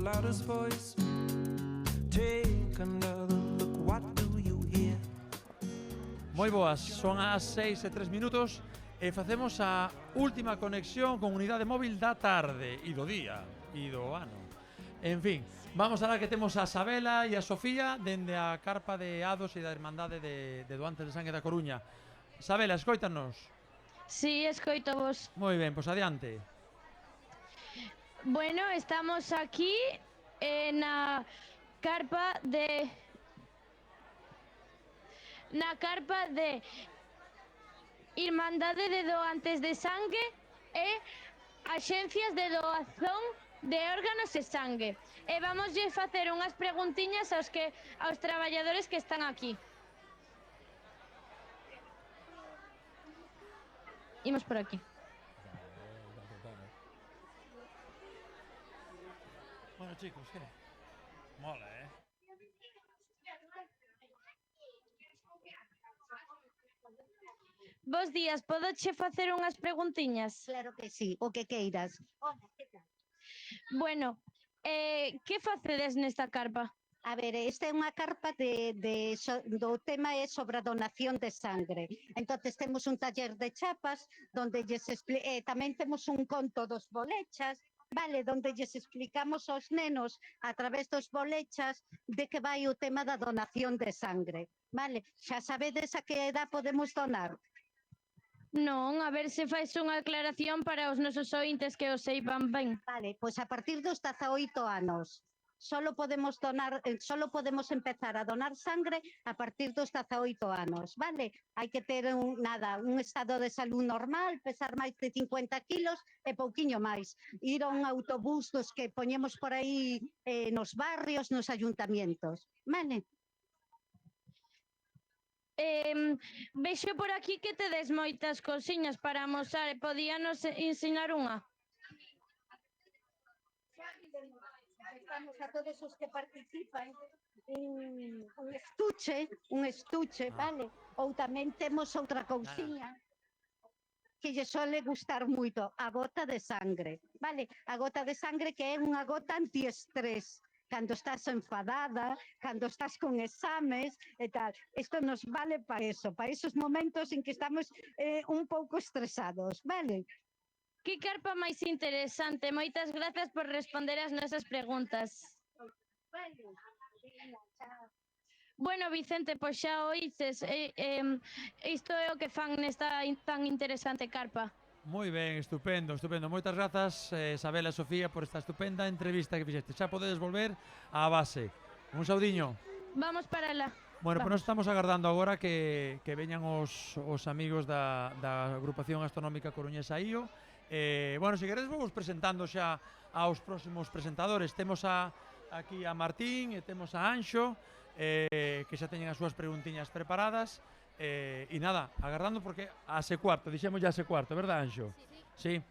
loudest voice. Take another look, what do you hear? Moi boas, son as 6:03 e facemos a última conexión con unidade móvil da tarde e do día e do ano. En fin, vamos alá que temos a Sabela e a Sofía dende a carpa de Ados e da Irmandade de Doantes de Sangue da Coruña. Sabela, escóitanos? Sí, escoito vos. Moi ben, pois adiante. Bueno, estamos aquí na carpa de Irmandade de Doantes de Sangue e axencias de doazón de órganos e sangue. E vamos a facer unhas preguntiñas aos traballadores que están aquí. Imos por aquí. Bueno, chicos, que? Mola, Bos días, podo che facer unhas preguntiñas? Claro que sí, o que queiras. Hola, que tal? Bueno, que facedes nesta carpa? A ver, esta é unha carpa do tema é sobre a donación de sangre. Entonces temos un taller de chapas donde tamén temos un conto dos bolechas, vale, donde lles explicamos aos nenos a través dos bolechas de que vai o tema da donación de sangre. Vale, xa sabedes a que edad podemos donar? Non, a ver se fais unha aclaración para os nosos ointes que o seiban ben. Vale, pois a partir dos 18 anos. Solo podemos empezar a donar sangre a partir dos 18 anos, vale? Hai que ter un estado de salud normal, pesar máis de 50 kilos e pouquiño máis. Ir a un autobús dos que poñemos por aí nos barrios, nos ayuntamientos, vale? Vexo por aquí que tedes moitas cosiñas para amosar. Podíanos ensinar unha? Estamos a todos os que participan un estuche, vale? Ou tamén temos outra cousiña que lle sole gustar moito, a gota de sangre, vale? A gota de sangre que é unha gota antiestrés. Cando estás enfadada, cando estás con exames e tal. Isto nos vale para eso, para esos momentos en que estamos un pouco estresados, vale? Que carpa máis interesante. Moitas grazas por responder as nosas preguntas. Bueno, Vicente, pois xa oíces, isto é o que fan nesta tan interesante carpa. Moi ben, estupendo, estupendo. Moitas grazas, Sabela e Sofía, por esta estupenda entrevista que fixeste. Xa podedes volver á base. Un saudiño. Vamos para lá. Bueno, pois nos estamos agardando agora que veñan os amigos da agrupación astronómica coruñesa IO. Bueno, se queredes vos presentando xa aos próximos presentadores. Temos aquí a Martín e temos a Anxo, que xa teñen as súas preguntiñas preparadas. E nada, agardando porque a 6:15, dixemos ya a 6:15, verdad, Anxo? Sí.